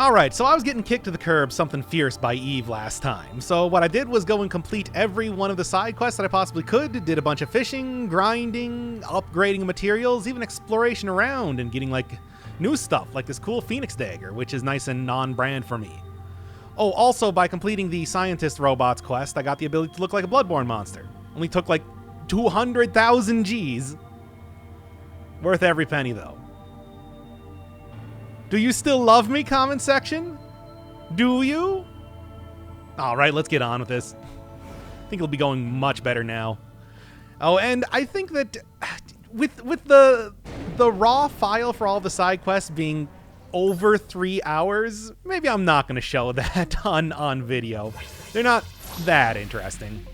Alright, so I was getting kicked to the curb something fierce by Eve last time, so what I did was go and complete every one of the side quests that I possibly could, did a bunch of fishing, grinding, upgrading materials, even exploration around and getting like new stuff like this cool Phoenix Dagger, which is nice and non-brand for me. Oh, also by completing the Scientist Robots quest, I got the ability to look like a Bloodborne monster. Only took like 200,000 Gs. Worth every penny though. Do you still love me, comment section? Do you? Alright, let's get on with this. I think it'll be going much better now. Oh, and I think that with the raw file for all the side quests being over 3 hours, maybe I'm not going to show that on video. They're not that interesting.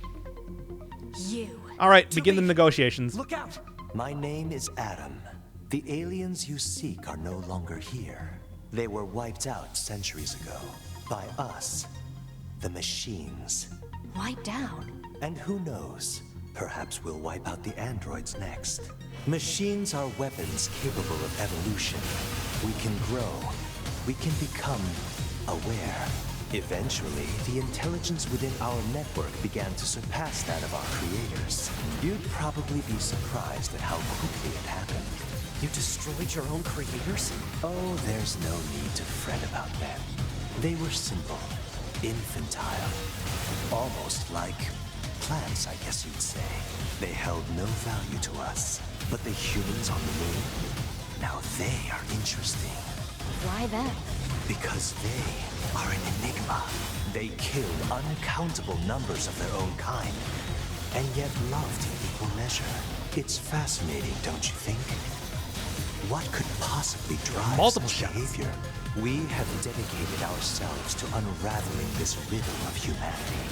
Alright, begin the negotiations. Look out! My name is Adam. The aliens you seek are no longer here. They were wiped out centuries ago. By us. The machines. Wiped out? And who knows? Perhaps we'll wipe out the androids next. Machines are weapons capable of evolution. We can grow. We can become aware. Eventually, the intelligence within our network began to surpass that of our creators. You'd probably be surprised at how quickly it happened. You destroyed your own creators? Oh, there's no need to fret about them. They were simple, infantile, almost like plants, I guess you'd say. They held no value to us. But the humans on the moon, now they are interesting. Why them? Because they are an enigma. They killed uncountable numbers of their own kind, and yet loved in equal measure. It's fascinating, don't you think? What could possibly drive Multiple such shots. behavior? We have dedicated ourselves to unraveling this riddle of humanity.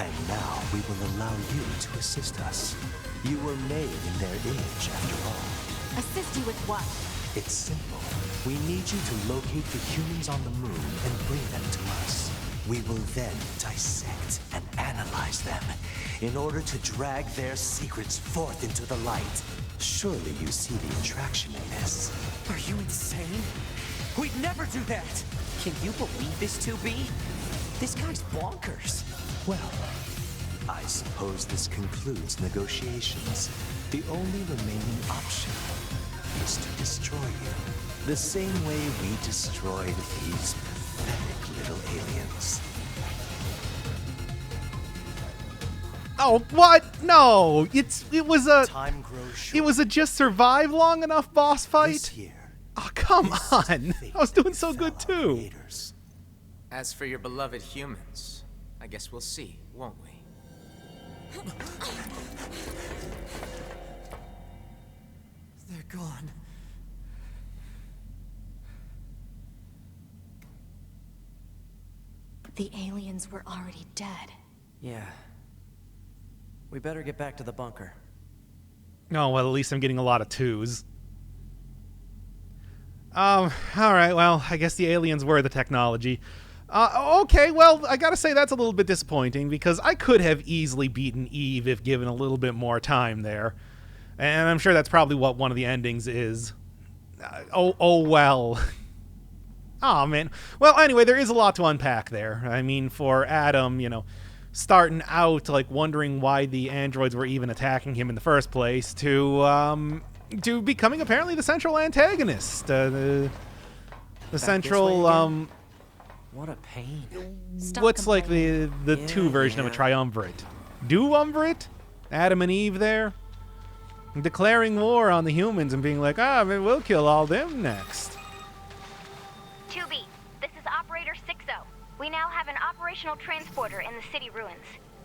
And now we will allow you to assist us. You were made in their image, after all. Assist you with what? It's simple. We need you to locate the humans on the moon and bring them to us. We will then dissect and analyze them in order to drag their secrets forth into the light. Surely you see the attraction in this. Are you insane? We'd never do that! Can you believe this, 2B? This guy's bonkers. Well, I suppose this concludes negotiations. The only remaining option is to destroy you. The same way we destroyed these pathetic little aliens. Oh, what? No! It was a Time grows short. it was a just survive long enough boss This fight. year, Oh, come this is on. fate I was doing that so good befell our too. creators. As for your beloved humans, I guess we'll see, won't we? They're gone. The aliens were already dead. Yeah. We better get back to the bunker. Oh, well, at least I'm getting a lot of twos. Alright, well, I guess the aliens were the technology. Okay, well, I gotta say that's a little bit disappointing, because I could have easily beaten Eve if given a little bit more time there. And I'm sure that's probably what one of the endings is. Oh well. Oh man. Well, anyway, there is a lot to unpack there. I mean, for Adam, you know, starting out like wondering why the androids were even attacking him in the first place, to becoming apparently the central antagonist. The central What a pain. Stop what's like the Yeah, two version of a yeah. triumvirate? Duumvirate? Adam and Eve there? Declaring war on the humans and being like, ah, man, we'll kill all them next. 2B, this is Operator 60. We now have an operational transporter in the city ruins.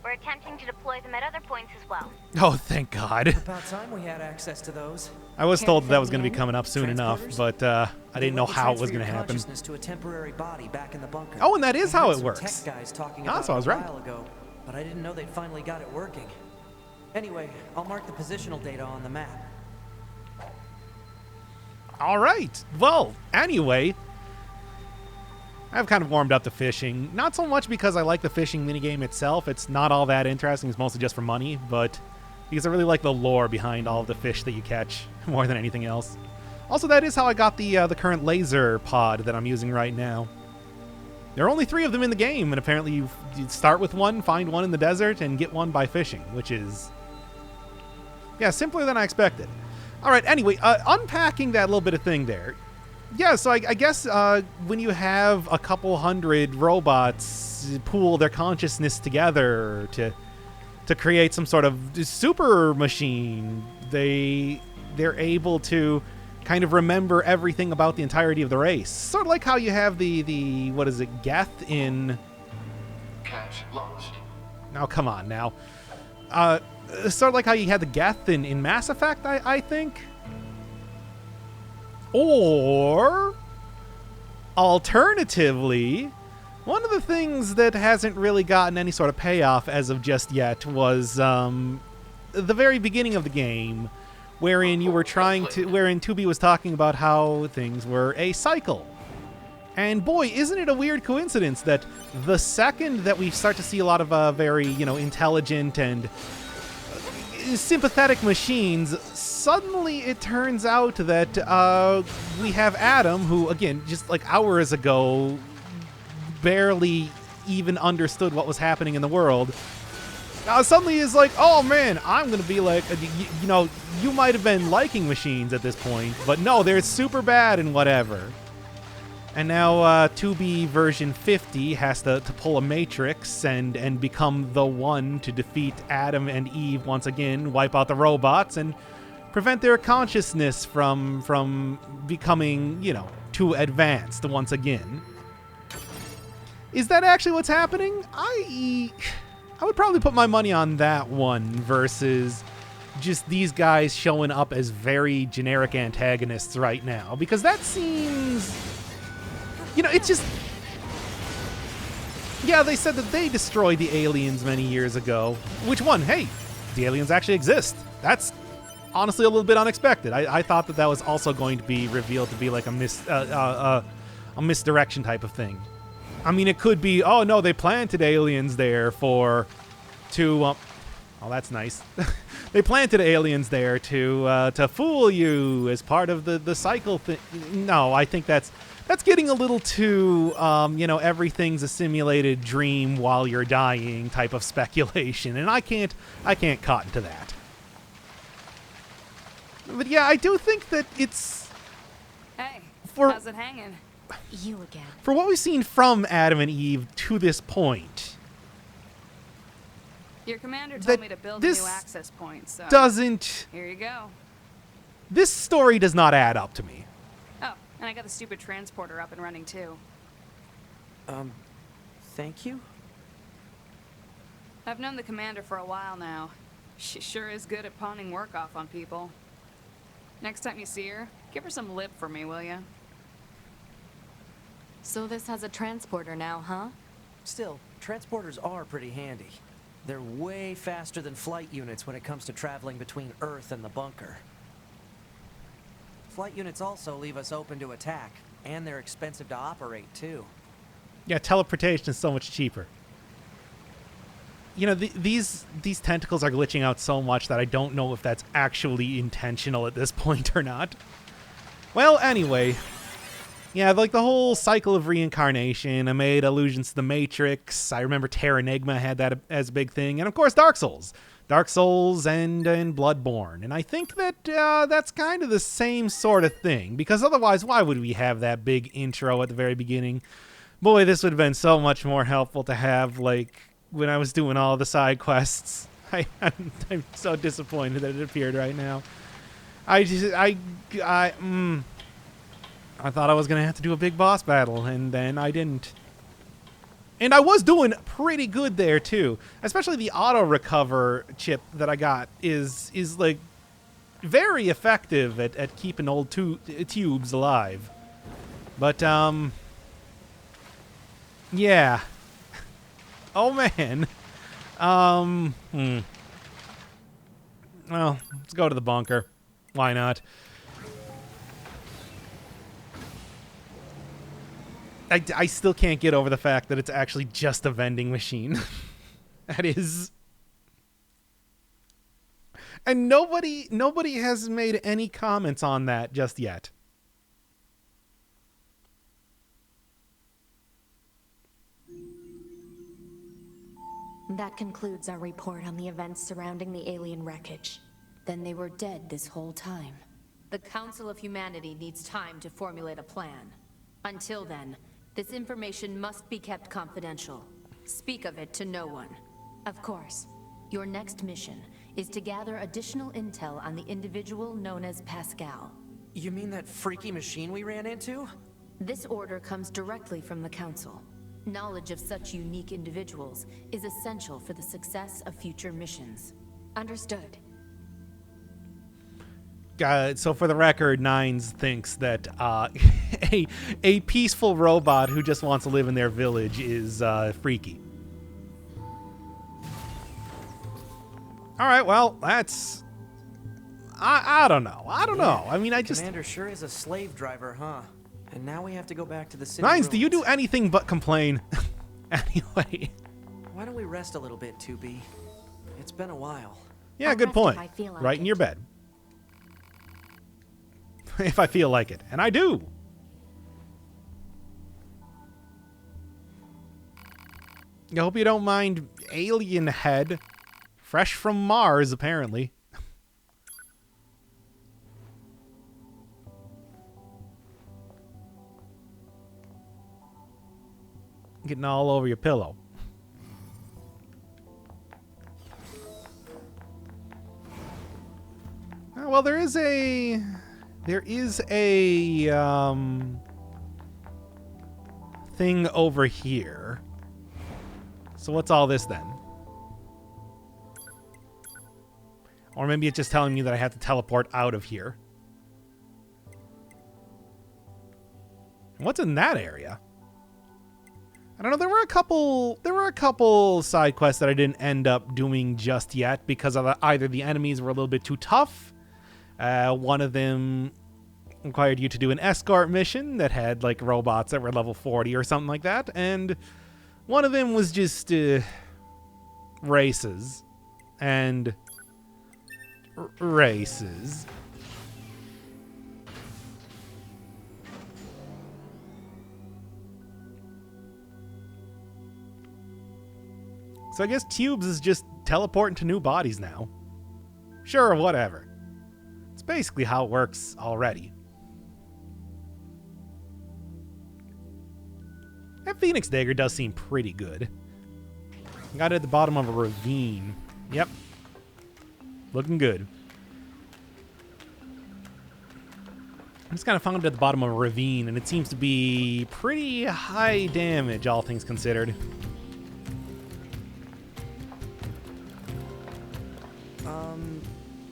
We're attempting to deploy them at other points as well. Oh, thank God. About time we had access to those. I was Care told to that was fill going me to be in? coming up soon enough, Transporters? but I didn't know They let you how it was transfer going to your happen. consciousness to a temporary body back in the bunker. Oh, and that is I how heard it some works. Tech guys talking Ah, about so I it was a right. while ago, but I didn't know they'd finally got it working. Anyway, I'll mark the positional data on the map. All right. Well, anyway, I've kind of warmed up to fishing. Not so much because I like the fishing minigame itself. It's not all that interesting. It's mostly just for money, but because I really like the lore behind all of the fish that you catch more than anything else. Also, that is how I got the current laser pod that I'm using right now. There are only 3 of them in the game, and apparently you start with one, find one in the desert, and get one by fishing, which is, yeah, simpler than I expected. All right, anyway, unpacking that little bit of thing there. Yeah, so I guess when you have a couple hundred robots pool their consciousness together to create some sort of super machine, they're able to kind of remember everything about the entirety of the race. Sort of like how you have the what is it, Geth in... Cache lost. Now, come on, now. Sort of like how you had the Geth in Mass Effect, I think? Or, alternatively, one of the things that hasn't really gotten any sort of payoff as of just yet was the very beginning of the game, wherein you were wherein 2B was talking about how things were a cycle. And boy, isn't it a weird coincidence that the second that we start to see a lot of very, intelligent and sympathetic machines, suddenly it turns out that we have Adam, who, again, just like hours ago, barely even understood what was happening in the world. Suddenly is like, oh man, I'm going to be like, you might have been liking machines at this point, but no, they're super bad and whatever. And now 2B version 50 has to pull a Matrix and become the one to defeat Adam and Eve once again, wipe out the robots, and prevent their consciousness from becoming, too advanced once again. Is that actually what's happening? I would probably put my money on that one versus just these guys showing up as very generic antagonists right now, because that seems... it's just... Yeah, they said that they destroyed the aliens many years ago. Which one? Hey, the aliens actually exist. That's honestly a little bit unexpected. I thought that was also going to be revealed to be like a misdirection type of thing. I mean, it could be, oh no, they planted aliens there oh, that's nice. They planted aliens there to fool you as part of the cycle thing. No, I think that's getting a little too, everything's a simulated dream while you're dying type of speculation, and I can't cotton to that. But yeah, I do think that it's... Hey, for, how's it hanging? You again. For what we've seen from Adam and Eve to this point... Your commander told me to build a new access point, so... doesn't... Here you go. This story does not add up to me. Oh, and I got the stupid transporter up and running, too. Thank you? I've known the commander for a while now. She sure is good at pawning work off on people. Next time you see her, give her some lip for me, will ya? So this has a transporter now, huh? Still, transporters are pretty handy. They're way faster than flight units when it comes to traveling between Earth and the bunker. Flight units also leave us open to attack, and they're expensive to operate, too. Yeah, teleportation is so much cheaper. These tentacles are glitching out so much that I don't know if that's actually intentional at this point or not. Well, anyway... Yeah, like the whole cycle of reincarnation. I made allusions to the Matrix. I remember Terra Enigma had that as a big thing. And of course, Dark Souls. Dark Souls and Bloodborne. And I think that that's kind of the same sort of thing. Because otherwise, why would we have that big intro at the very beginning? Boy, this would have been so much more helpful to have, like, when I was doing all the side quests. I'm so disappointed that it appeared right now. I thought I was going to have to do a big boss battle, and then I didn't. And I was doing pretty good there, too. Especially the auto-recover chip that I got is like, very effective at keeping old tubes alive. But, yeah. Oh, man. Well, let's go to the bunker. Why not? I still can't get over the fact that it's actually just a vending machine. That is... And nobody has made any comments on that just yet. That concludes our report on the events surrounding the alien wreckage. Then they were dead this whole time. The Council of Humanity needs time to formulate a plan. Until then, this information must be kept confidential. Speak of it to no one. Of course. Your next mission is to gather additional intel on the individual known as Pascal. You mean that freaky machine we ran into? This order comes directly from the Council. Knowledge of such unique individuals is essential for the success of future missions. Understood. So for the record, Nines thinks that a peaceful robot who just wants to live in their village is freaky. All right, well, that's... I don't know. I mean, I just... Commander sure is a slave driver, huh? And now we have to go back to the city Nines, do you do ruins. anything but complain? Anyway. Why don't we rest a little bit, 2B? It's been a while. Yeah, I'll good rest if point. I feel like Right in it. your bed. If I feel like it. And I do. I hope you don't mind alien head. Fresh from Mars, apparently. Getting all over your pillow. Oh, well, there is a thing over here. So what's all this then? Or maybe it's just telling me that I have to teleport out of here. What's in that area? I don't know. There were a couple side quests that I didn't end up doing just yet because of either the enemies were a little bit too tough. One of them required you to do an escort mission that had like robots that were level 40 or something like that, and one of them was just races and races. So I guess Tubes is just teleporting to new bodies now. Sure, whatever. It's basically how it works already. That Phoenix Dagger does seem pretty good. Got it at the bottom of a ravine. Yep. Looking good. I just kind of found it at the bottom of a ravine, and it seems to be pretty high damage, all things considered.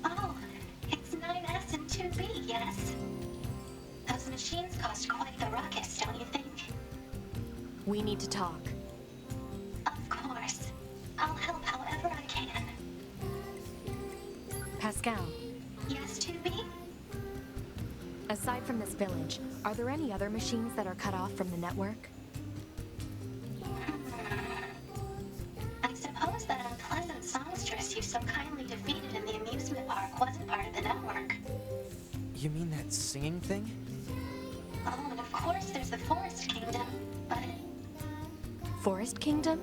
Oh, it's 9S and 2B, yes? Those machines cost quite the ruckus, don't you think? We need to talk. Of course. I'll help however I can. Pascal, Yes, 2B? aside from this village, are there any other machines that are cut off from the network? I suppose that unpleasant songstress you so kindly defeated in the amusement park wasn't part of the network. You mean that singing thing? Oh, and of course there's the Forest Kingdom, but... Forest Kingdom?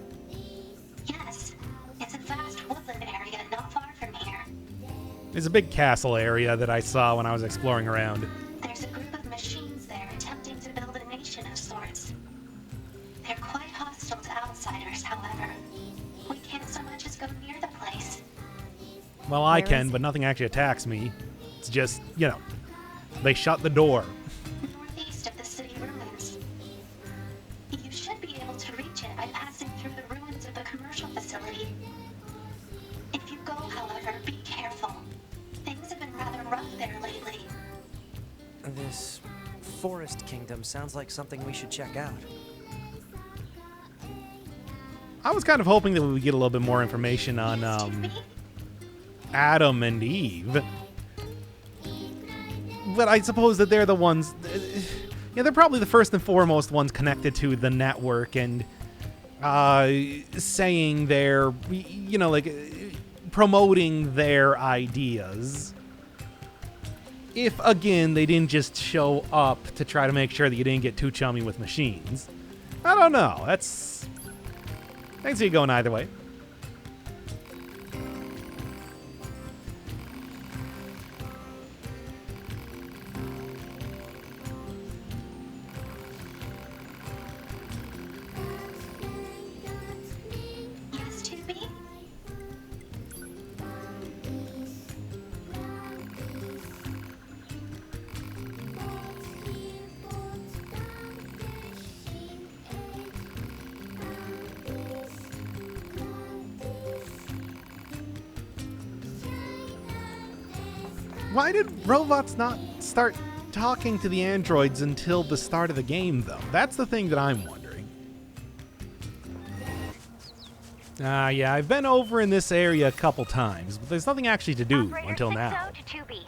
Yes, it's a vast woodland area not far from here. There's a big castle area that I saw when I was exploring around. There's a group of machines there attempting to build a nation of sorts. They're quite hostile to outsiders, however. We can't so much as go near the place. Well, I Where can, is but nothing actually attacks me. It's just, you know, they shut the door. Northeast of the city ruins. You should be able to reach it by passing through the ruins of the commercial facility. If you go, however, be careful. Things have been rather rough there lately. This Forest Kingdom sounds like something we should check out. I was kind of hoping that we would get a little bit more information on Adam and Eve. But I suppose that they're the ones... Yeah, they're probably the first and foremost ones connected to the network and saying their... You know, like, promoting their ideas. If, again, they didn't just show up to try to make sure that you didn't get too chummy with machines. I don't know. That's... I can see it going either way. Why did robots not start talking to the androids until the start of the game, though? That's the thing that I'm wondering. Yeah, I've been over in this area a couple times, but there's nothing actually to do Operator until 60 now. to 2B.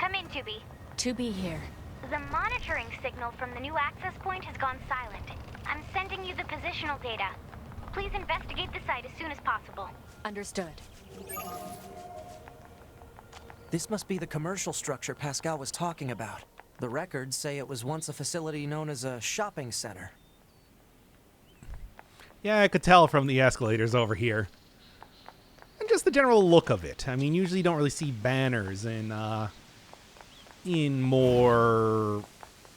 Come in, 2B. 2B here. The monitoring signal from the new access point has gone silent. I'm sending you the positional data. Please investigate the site as soon as possible. Understood. This must be the commercial structure Pascal was talking about. The records say it was once a facility known as a shopping center. Yeah, I could tell from the escalators over here. And just the general look of it. I mean, usually you don't really see banners in more,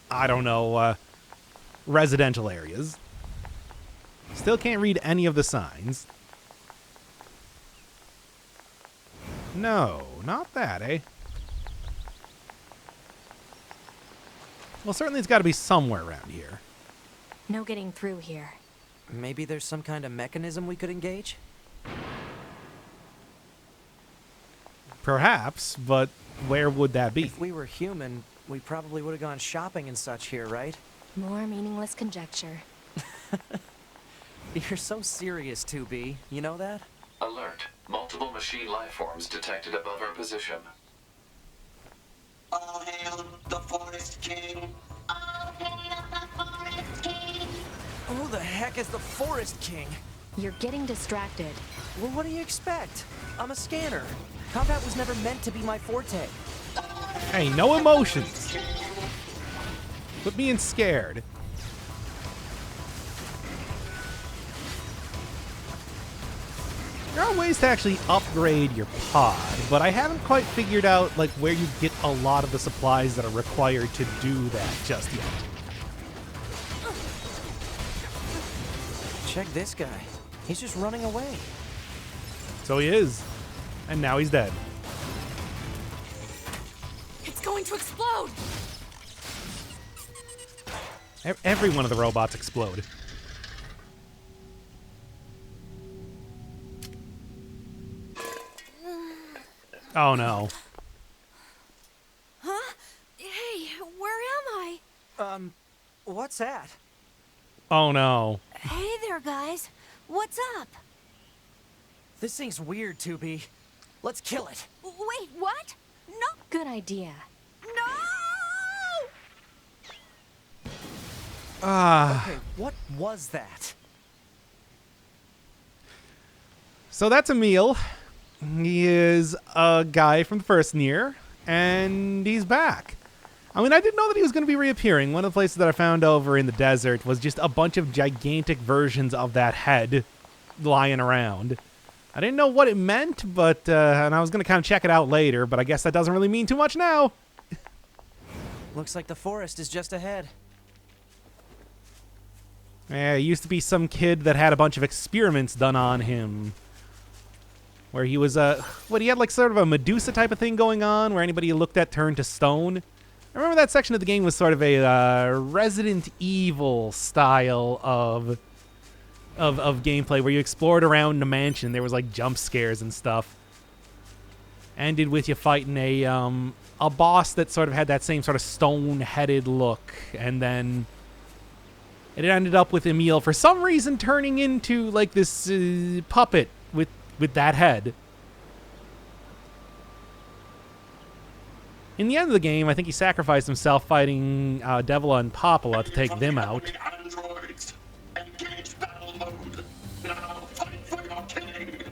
I don't know, residential areas. Still can't read any of the signs. No, not that, eh? Well, certainly it's got to be somewhere around here. No getting through here. Maybe there's some kind of mechanism we could engage? Perhaps, but where would that be? If we were human, we probably would have gone shopping and such here, right? More meaningless conjecture. You're so serious, 2B. You know that? Alert. Multiple machine life forms detected above our position. All hail the Forest King. All hail the Forest King. Who the heck is the Forest King? You're getting distracted. Well, what do you expect? I'm a scanner. Combat was never meant to be my forte. Hey, no emotions. Quit being scared. There are ways to actually upgrade your pod, but I haven't quite figured out like where you get a lot of the supplies that are required to do that just yet. Check this guy. He's just running away. So he is. And now he's dead. It's going to explode! Every one of the robots explode. Oh no. Huh? Hey, where am I? What's that? Oh no. Hey there, guys. What's up? This thing's weird, 2B. Let's kill it. Wait, what? No. Good idea. No! Okay, what was that? So that's Emil. He is a guy from the first Nier, and he's back. I mean, I didn't know that he was going to be reappearing. One of the places that I found over in the desert was just a bunch of gigantic versions of that head lying around. I didn't know what it meant, but and I was going to kind of check it out later, but I guess that doesn't really mean too much now. Looks like the forest is just ahead. Yeah, it used to be some kid that had a bunch of experiments done on him. Where he was, he had like sort of a Medusa type of thing going on, where anybody you looked at turned to stone. I remember that section of the game was sort of a Resident Evil style of gameplay, where you explored around the mansion. There was like jump scares and stuff. Ended with you fighting a boss that sort of had that same sort of stone-headed look, and then it ended up with Emil for some reason turning into like this puppet with that head. In the end of the game, I think he sacrificed himself fighting Devila and Popala to take them out. Androids, engage battle mode. Now fight for your king.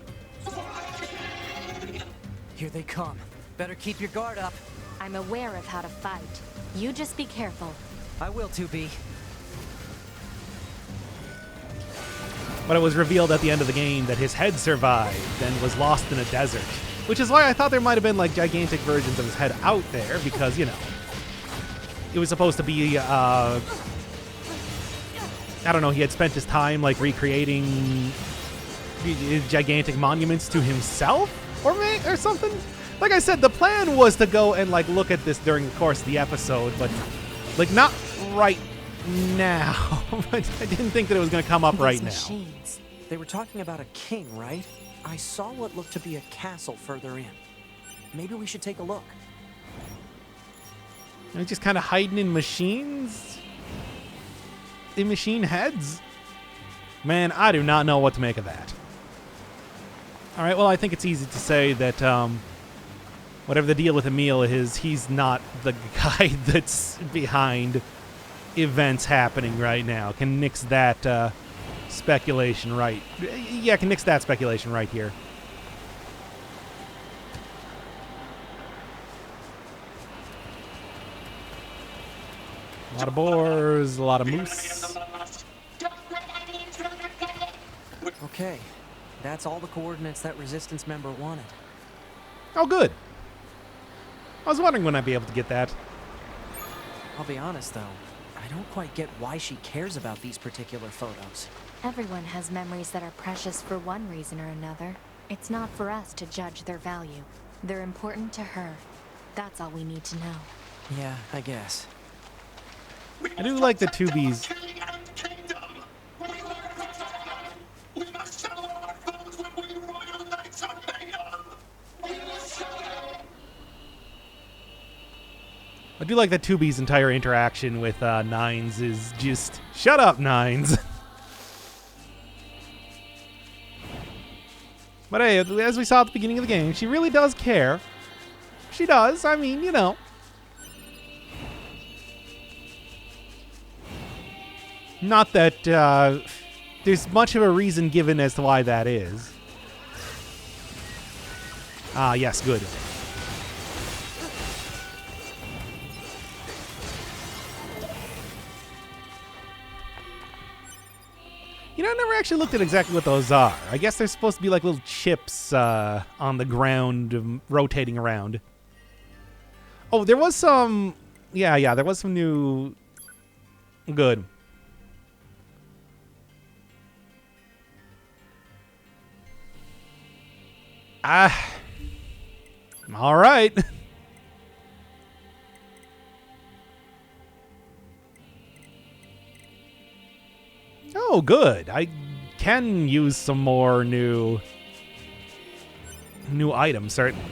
Here they come. Better keep your guard up. I'm aware of how to fight. You just be careful. I will, 2B. But it was revealed at the end of the game that his head survived and was lost in a desert. Which is why I thought there might have been like gigantic versions of his head out there, because, you know, it was supposed to be, I don't know, he had spent his time like recreating gigantic monuments to himself or something. Like I said, the plan was to go and like look at this during the course of the episode, but like not right now. But I didn't think that it was going to come up right now. Machines. They were talking about a king, right? I saw what looked to be a castle further in. Maybe we should take a look. Are they just kind of hiding in machines? In machine heads? Man, I do not know what to make of that. Alright, well, I think it's easy to say that, whatever the deal with Emil is, he's not the guy that's behind events happening right now. Can nix that, speculation right. Yeah, can nix that speculation right here. A lot of boars, a lot of moose. Okay, that's all the coordinates that Resistance member wanted. Oh, good. I was wondering when I'd be able to get that. I'll be honest, though. I don't quite get why she cares about these particular photos. Everyone has memories that are precious for one reason or another. It's not for us to judge their value. They're important to her. That's all we need to know. Yeah, I guess. I do like the 2Bs. I do like that 2B's entire interaction with Nines is just, shut up, Nines. But hey, as we saw at the beginning of the game, she really does care. She does, I mean, you know. Not that there's much of a reason given as to why that is. Ah, yes, good. You know, I never actually looked at exactly what those are. I guess they're supposed to be like little chips on the ground rotating around. Oh, there was some... Yeah, there was some new... Good. All right. Oh, good. I can use some more new items, certainly.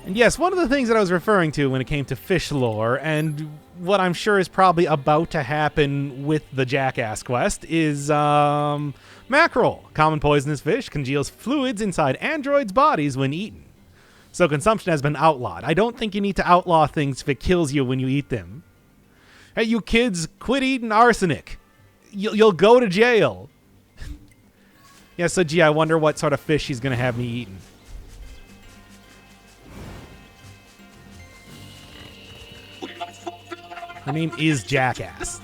And yes, one of the things that I was referring to when it came to fish lore, and what I'm sure is probably about to happen with the Jackass quest, is mackerel. Common poisonous fish congeals fluids inside androids' bodies when eaten. So consumption has been outlawed. I don't think you need to outlaw things if it kills you when you eat them. Hey, you kids, quit eating arsenic. You'll go to jail. Yeah, so gee, I wonder what sort of fish he's going to have me eating. Her name is Jackass.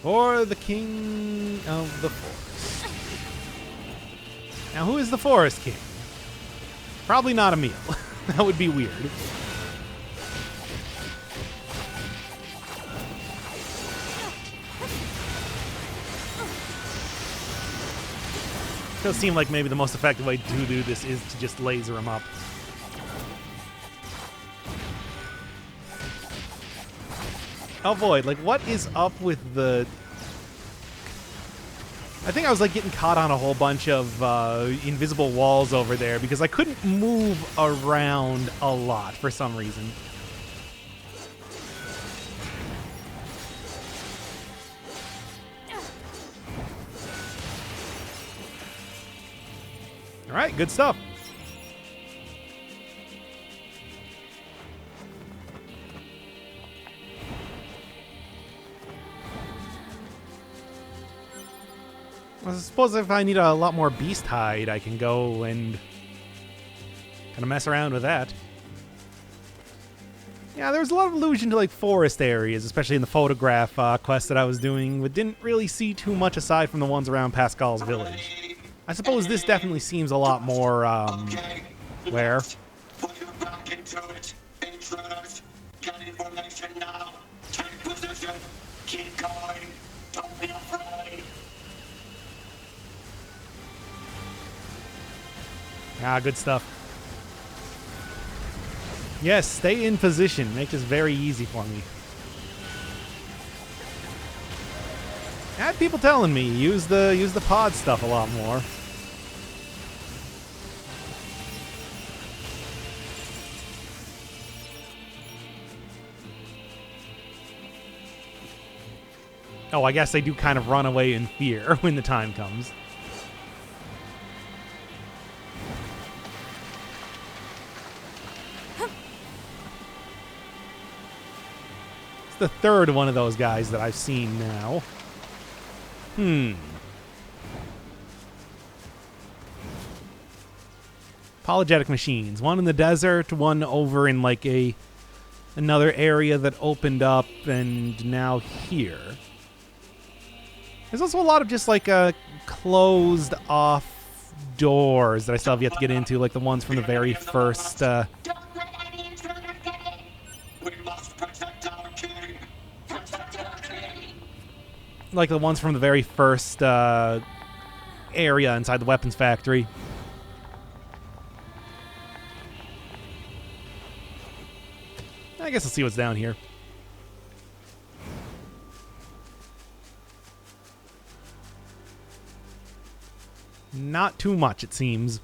Or the King of the Forest. Now, who is the Forest King? Probably not Emil. That would be weird. Does seem like maybe the most effective way to do this is to just laser him up. Oh, Void, like, what is up with the... I think I was, like, getting caught on a whole bunch of invisible walls over there because I couldn't move around a lot for some reason. All right, good stuff. I suppose if I need a lot more beast hide, I can go and kind of mess around with that. Yeah, there was a lot of allusion to like forest areas, especially in the photograph quest that I was doing, but didn't really see too much aside from the ones around Pascal's village. I suppose this definitely seems a lot more, where? Put your back into it, intruders. Get information now. Take position. Keep going. Don't be afraid. Ah, good stuff. Yes, stay in position. Make this very easy for me. people telling me use the pod stuff a lot more. Oh, I guess they do kind of run away in fear when the time comes. It's the third one of those guys that I've seen now. Apologetic machines. One in the desert, one over in like another area that opened up, and now here. There's also a lot of just like closed off doors that I still have yet to get into, like the ones from the very first Don't let any intruder get in. We must protect our king. Protect our king. like the ones from the very first area inside the weapons factory. I guess I'll see what's down here. Not too much, it seems.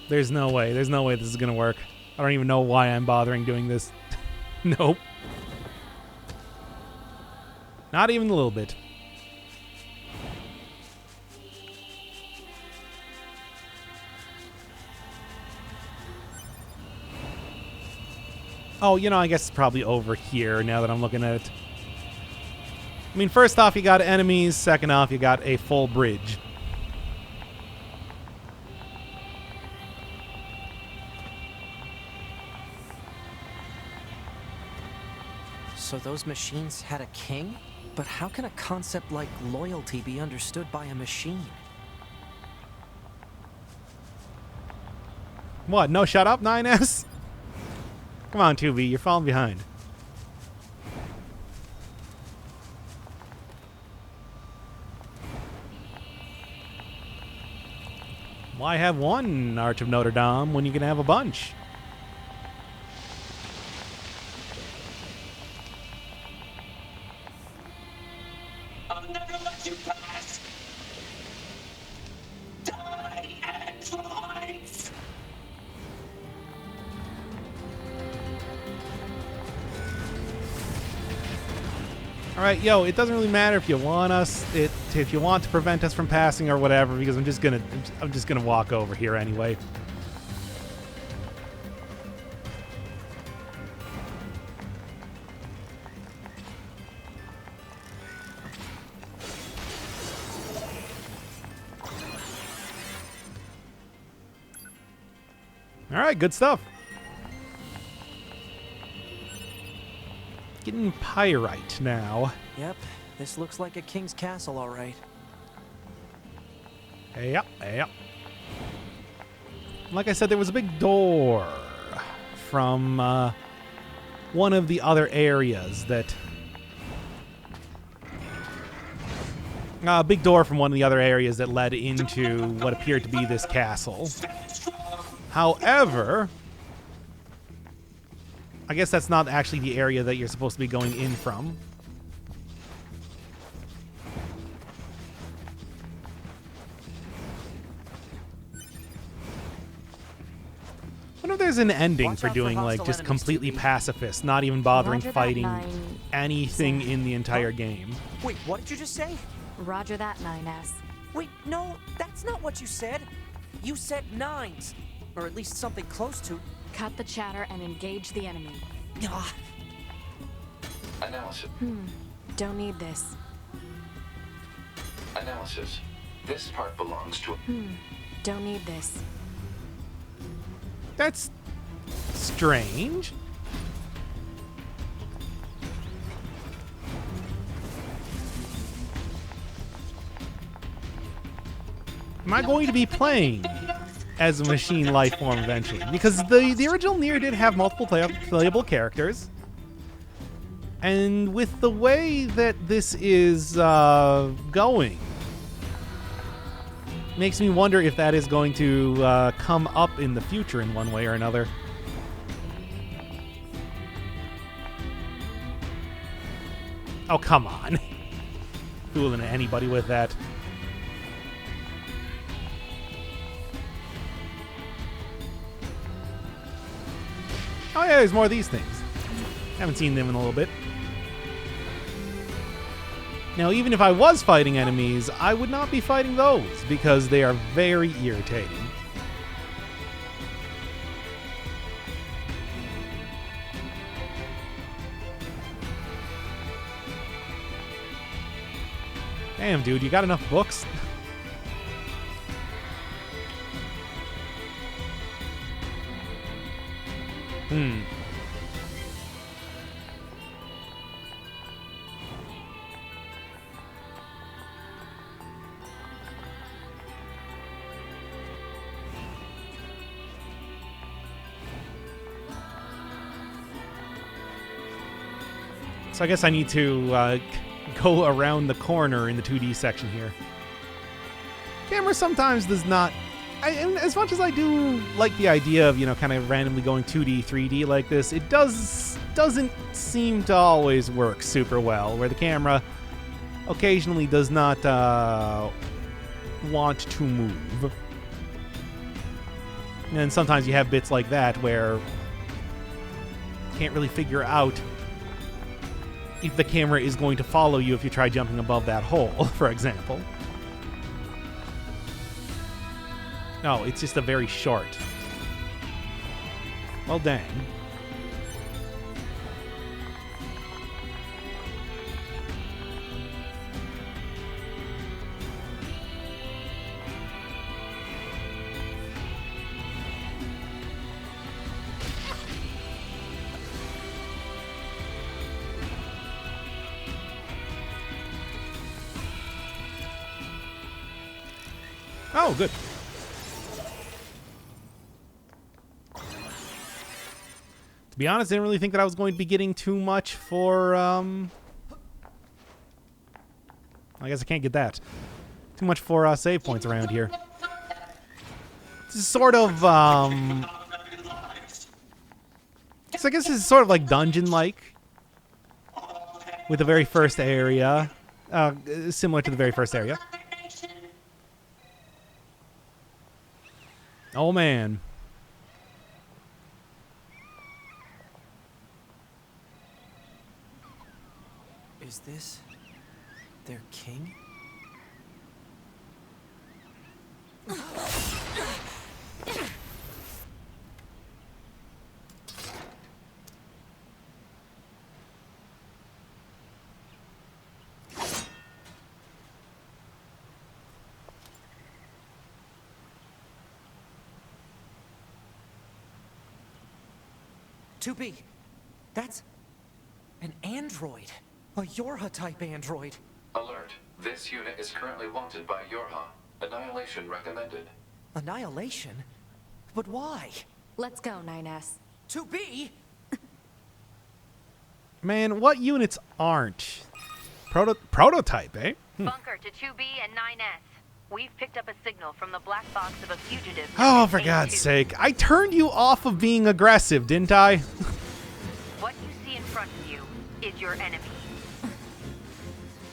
There's no way. There's no way this is going to work. I don't even know why I'm bothering doing this. Nope. Not even a little bit. Oh, you know, I guess it's probably over here now that I'm looking at it. I mean, first off, you got enemies. Second off, you got a full bridge. So those machines had a king? But how can a concept like loyalty be understood by a machine? What? No, shut up, 9S? Come on, 2B, you're falling behind. Why have one Arch of Notre Dame when you can have a bunch? I'll never let you pass. Die, androids! All right, yo, it doesn't really matter if you want if you want to prevent us from passing or whatever, because I'm just gonna walk over here anyway. All right, good stuff. Getting pyrite now. Yep, this looks like a king's castle, all right. Yep, yep. Like I said, there was a big door from one of the other areas that... A big door from one of the other areas that led into what appeared to be this castle. However, I guess that's not actually the area that you're supposed to be going in from. I wonder if there's an ending for doing like just completely pacifist, not even bothering fighting anything in the entire game. Wait, what did you just say? Roger that, 9S. Wait, no, that's not what you said. You said nines. Or at least something close to. Cut the chatter and engage the enemy. Ah. Analysis. Don't need this. Analysis. This part belongs to... Don't need this. That's strange. Am I going to be playing as a machine life form eventually? Because the original Nier did have multiple playable characters. And with the way that this is going, Makes me wonder if that is going to come up in the future in one way or another. Oh, come on. Fooling anybody with that. Oh yeah, there's more of these things. Haven't seen them in a little bit. Now, even if I was fighting enemies, I would not be fighting those, because they are very irritating. Damn, dude, you got enough books? So I guess I need to go around the corner in the 2D section here. Camera sometimes does not... as much as I do like the idea of, you know, kind of randomly going 2D, 3D like this, it doesn't seem to always work super well, where the camera occasionally does not want to move. And sometimes you have bits like that where you can't really figure out if the camera is going to follow you if you try jumping above that hole, for example. No, it's just a very short. Well, dang. Oh, good. To be honest, I didn't really think that I was going to be getting too much for, I guess I can't get that. Too much for save points around here. This is sort of, so I guess this is sort of like dungeon-like. With the very first area. Similar to the very first area. Oh, man. Is this their king? That's an android. A Yorha-type android. Alert. This unit is currently wanted by Yorha. Annihilation recommended. Annihilation? But why? Let's go, 9S. 2B? Man, what units aren't? Prototype, eh? Bunker to 2B and 9S. We've picked up a signal from the black box of a fugitive. Oh, for God's sake. I turned you off of being aggressive, didn't I? What you see in front of you is your enemy.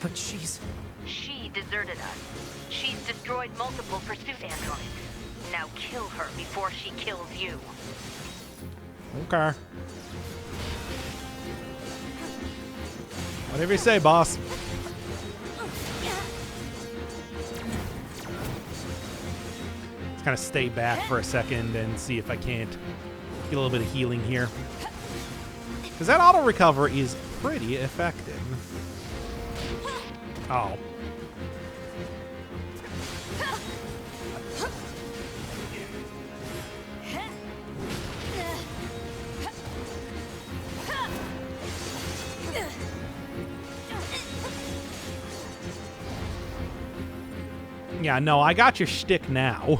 But she's... She deserted us. She's destroyed multiple pursuit androids. Now kill her before she kills you. Okay. Whatever you say, boss. Let's kind of stay back for a second and see if I can't get a little bit of healing here. Because that auto recover is pretty effective. Oh. Yeah, no, I got your shtick now.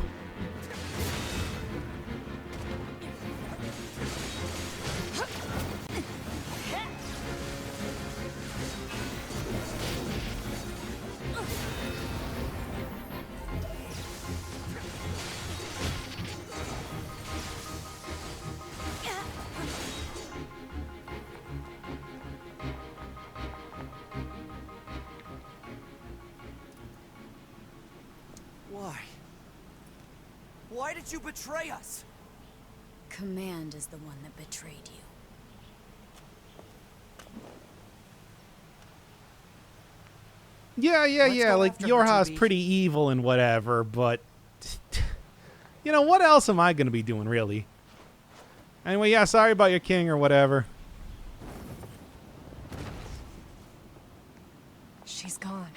did you betray us? Command is the one that betrayed you. Yeah. go Like, after her, Yorha's 2B. pretty evil and whatever, but... You know, what else am I going to be doing, really? Anyway, yeah, sorry about your king or whatever. She's gone.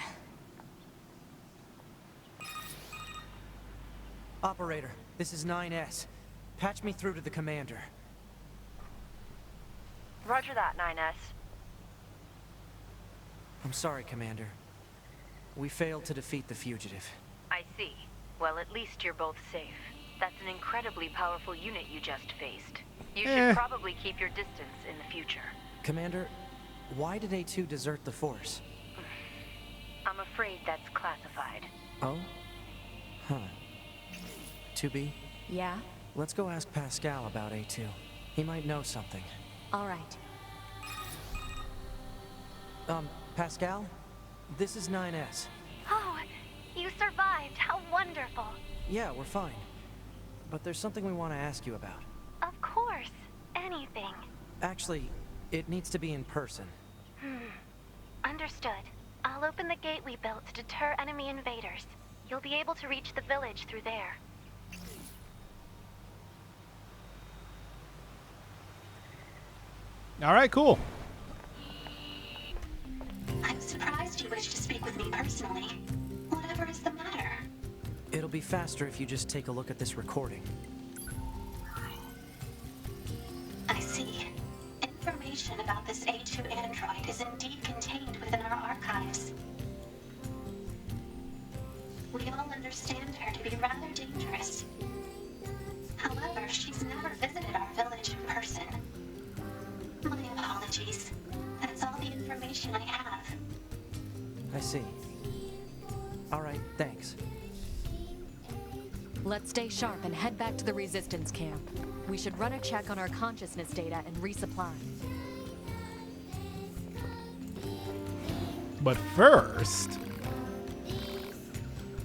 Operator, this is 9S. Patch me through to the commander. Roger that, 9S. I'm sorry, Commander. We failed to defeat the fugitive. I see. Well, at least you're both safe. That's an incredibly powerful unit you just faced. You should probably keep your distance in the future. Commander, why did A2 desert the Force? I'm afraid that's classified. Oh? Huh. 2B, Yeah? let's go ask Pascal about A2. He might know something. All right. Pascal? This is 9S. Oh, you survived. How wonderful. Yeah, we're fine. But there's something we want to ask you about. Of course. Anything. Actually, it needs to be in person. Understood. I'll open the gate we built to deter enemy invaders. You'll be able to reach the village through there. All right, cool. I'm surprised you wish to speak with me personally. Whatever is the matter? It'll be faster if you just take a look at this recording. I see. Information about this A2 android is indeed contained within our archives. We all understand her to be rather dangerous. However, she's never visited our village in person. My apologies. That's all the information I have. I see. All right, thanks. Let's stay sharp and head back to the resistance camp. We should run a check on our consciousness data and resupply. But first...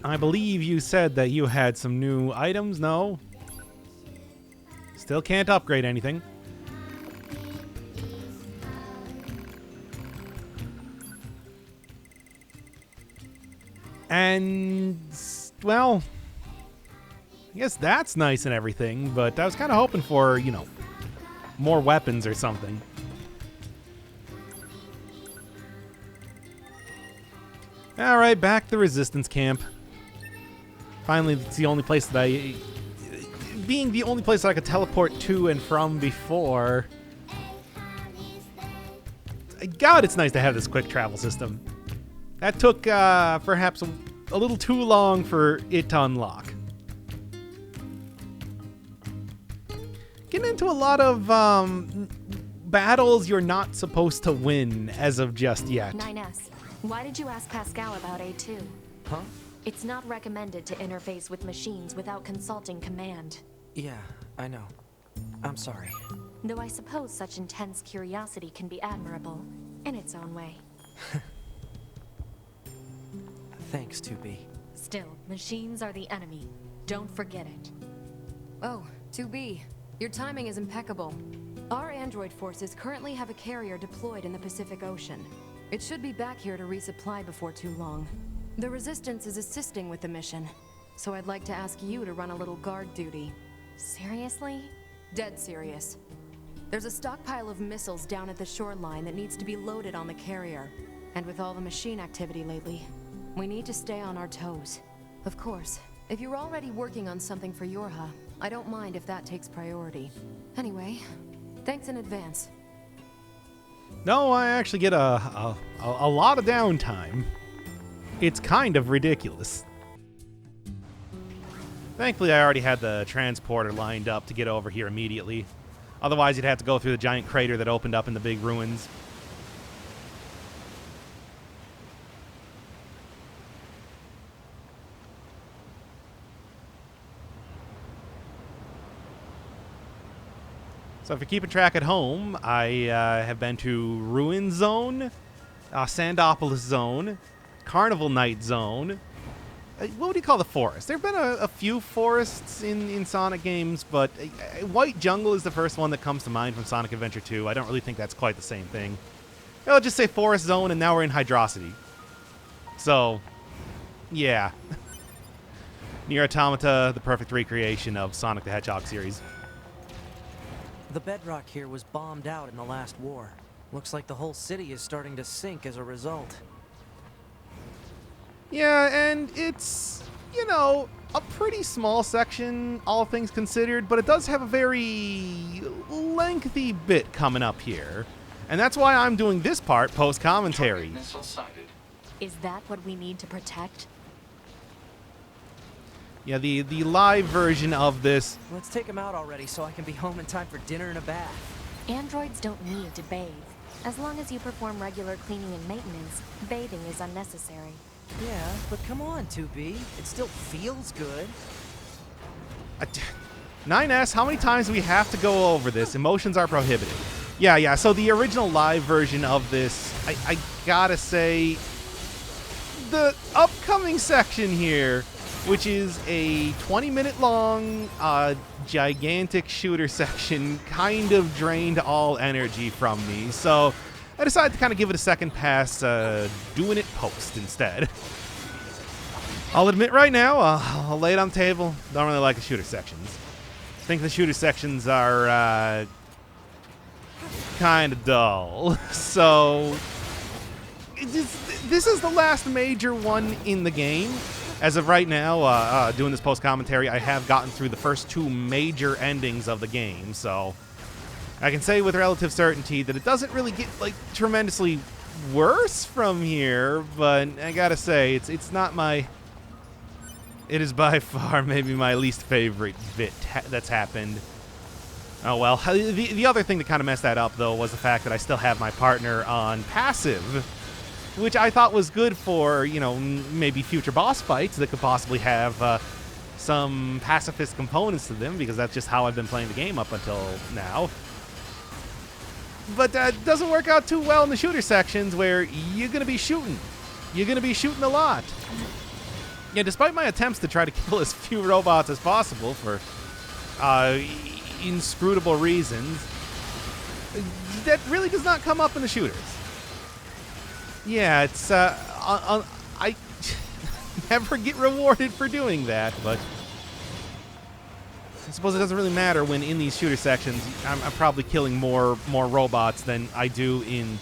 I believe you said that you had some new items, no? Still can't upgrade anything. And, well, I guess that's nice and everything, but I was kind of hoping for, you know, more weapons or something. All right, back to the resistance camp. Finally, it's the only place that being the only place that I could teleport to and from before. God, it's nice to have this quick travel system. That took perhaps a little too long for it to unlock. Getting into a lot of battles you're not supposed to win as of just yet. 9S, why did you ask Pascal about A2? Huh? It's not recommended to interface with machines without consulting command. Yeah, I know. I'm sorry. Though I suppose such intense curiosity can be admirable, in its own way. Thanks, 2B. Still, machines are the enemy. Don't forget it. Oh, 2B. Your timing is impeccable. Our android forces currently have a carrier deployed in the Pacific Ocean. It should be back here to resupply before too long. The Resistance is assisting with the mission, so I'd like to ask you to run a little guard duty. Seriously? Dead serious. There's a stockpile of missiles down at the shoreline that needs to be loaded on the carrier. And with all the machine activity lately, we need to stay on our toes. Of course, if you're already working on something for Yorha, I don't mind if that takes priority. Anyway, thanks in advance. No, I actually get a lot of downtime. It's kind of ridiculous. Thankfully, I already had the transporter lined up to get over here immediately. Otherwise, you'd have to go through the giant crater that opened up in the big ruins. So if you're keeping track at home, I have been to Ruin Zone, Sandopolis Zone, Carnival Night Zone, what would you call the forest? There have been a few forests in Sonic games, but White Jungle is the first one that comes to mind from Sonic Adventure 2. I don't really think that's quite the same thing. I'll just say Forest Zone, and now we're in Hydrocity. So, yeah. Nier Automata, the perfect recreation of Sonic the Hedgehog series. The bedrock here was bombed out in the last war. Looks like the whole city is starting to sink as a result. Yeah, and it's, you know, a pretty small section, all things considered, but it does have a very lengthy bit coming up here. And that's why I'm doing this part post-commentary. Is that what we need to protect? Yeah, the live version of this. Let's take him out already so I can be home in time for dinner and a bath. Androids don't need to bathe. As long as you perform regular cleaning and maintenance, bathing is unnecessary. Yeah, but come on, 2B. It still feels good. 9S, how many times do we have to go over this? Emotions are prohibited. Yeah, so the original live version of this, I gotta say, the upcoming section here, which is a 20-minute long, gigantic shooter section, kind of drained all energy from me. So I decided to kind of give it a second pass, doing it post instead. I'll admit right now, I'll lay it on the table, don't really like the shooter sections. I think the shooter sections are kind of dull. So this is the last major one in the game. As of right now, doing this post-commentary, I have gotten through the first two major endings of the game, so I can say with relative certainty that it doesn't really get, like, tremendously worse from here, but I gotta say, it's not my... It is by far maybe my least favorite bit that's happened. Oh, well. The other thing that kind of messed that up, though, was the fact that I still have my partner on passive, which I thought was good for, you know, maybe future boss fights that could possibly have some pacifist components to them, because that's just how I've been playing the game up until now. But that doesn't work out too well in the shooter sections, where you're going to be shooting. You're going to be shooting a lot. Yeah, despite my attempts to try to kill as few robots as possible for inscrutable reasons, that really does not come up in the shooters. Yeah, it's, I never get rewarded for doing that, but I suppose it doesn't really matter when in these shooter sections I'm probably killing more robots than I do in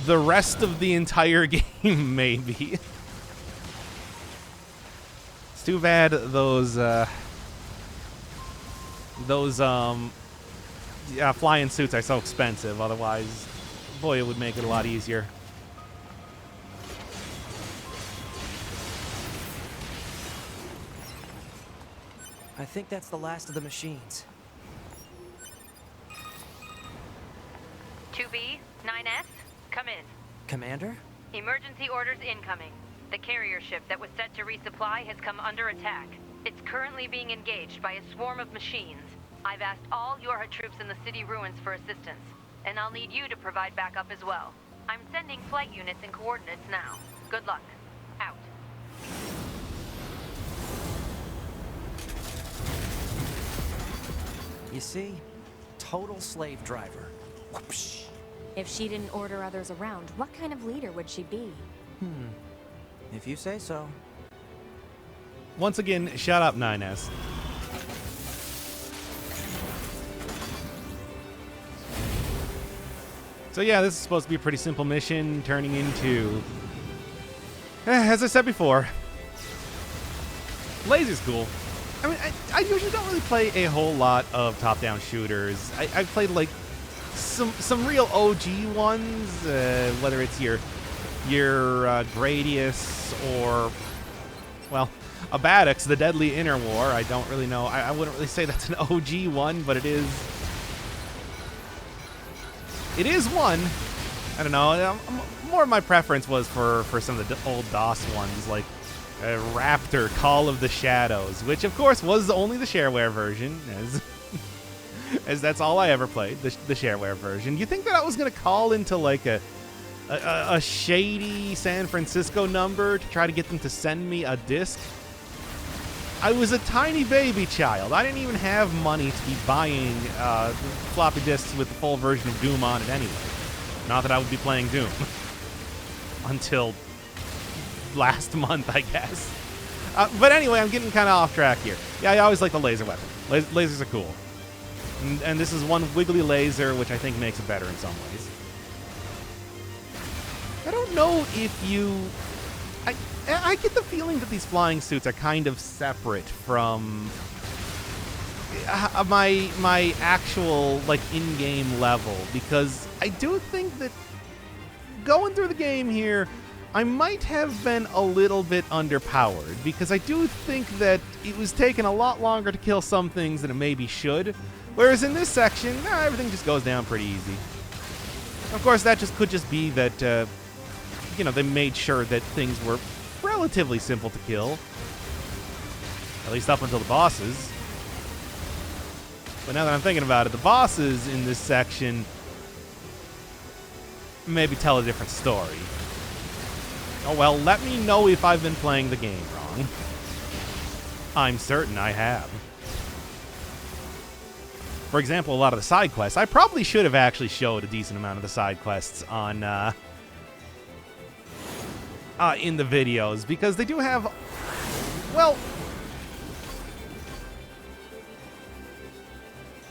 the rest of the entire game, maybe. It's too bad those flying suits are so expensive, otherwise, boy, it would make it a lot easier. I think that's the last of the machines. 2B, 9S, come in. Commander? Emergency orders incoming. The carrier ship that was set to resupply has come under attack. It's currently being engaged by a swarm of machines. I've asked all Yorha troops in the city ruins for assistance, and I'll need you to provide backup as well. I'm sending flight units and coordinates now. Good luck. Out. You see? Total slave driver. Whoopsh. If she didn't order others around, what kind of leader would she be? If you say so. Once again, shut up, 9S. So yeah, this is supposed to be a pretty simple mission, turning into, as I said before, laser's cool. I mean, I usually don't really play a whole lot of top-down shooters. I've played, like, some real OG ones, whether it's your Gradius or, well, Abadix, the Deadly Inner War. I don't really know. I wouldn't really say that's an OG one, but it is one. I don't know. More of my preference was for some of the old DOS ones, like Raptor, Call of the Shadows, which of course was only the shareware version, as that's all I ever played, the shareware version. You think that I was gonna call into like a a shady San Francisco number to try to get them to send me a disc. I was a tiny baby child. I didn't even have money to be buying floppy disks with the full version of Doom on it anyway. Not that I would be playing Doom. Until last month, I guess. But anyway, I'm getting kind of off track here. Yeah, I always like the laser weapon. Lasers are cool. And this is one wiggly laser, which I think makes it better in some ways. I don't know if you... I get the feeling that these flying suits are kind of separate from my actual, like, in-game level, because I do think that going through the game here, I might have been a little bit underpowered, because I do think that it was taking a lot longer to kill some things than it maybe should, whereas in this section, everything just goes down pretty easy. Of course, that could just be that, you know, they made sure that things were relatively simple to kill. At least up until the bosses. But now that I'm thinking about it, the bosses in this section maybe tell a different story. Oh well, let me know if I've been playing the game wrong. I'm certain I have. For example, a lot of the side quests. I probably should have actually showed a decent amount of the side quests on in the videos, because they do have, well...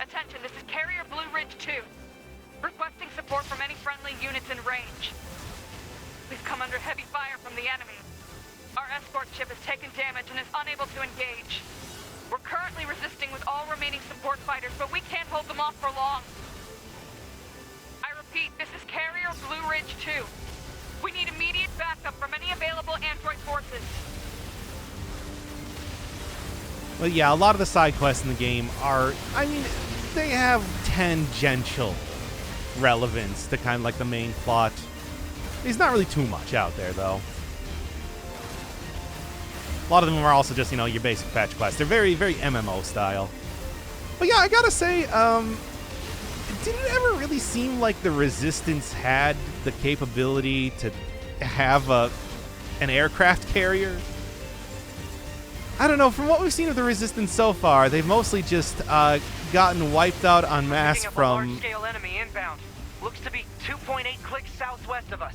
Attention, this is Carrier Blue Ridge 2. Requesting support from any friendly units in range. We've come under heavy fire from the enemy. Our escort ship has taken damage and is unable to engage. We're currently resisting with all remaining support fighters, but we can't hold them off for long. I repeat, this is Carrier Blue Ridge 2. We need immediate backup from any available android forces. Well, yeah, a lot of the side quests in the game are, I mean, they have tangential relevance to kind of like the main plot. There's not really too much out there, though. A lot of them are also just, you know, your basic fetch quests. They're very, very MMO style. But yeah, I gotta say, did it ever really seem like the Resistance had the capability to have an aircraft carrier? I don't know, from what we've seen of the Resistance so far, they've mostly just gotten wiped out en masse from... a large-scale enemy inbound. Looks to be 2.8 clicks southwest of us.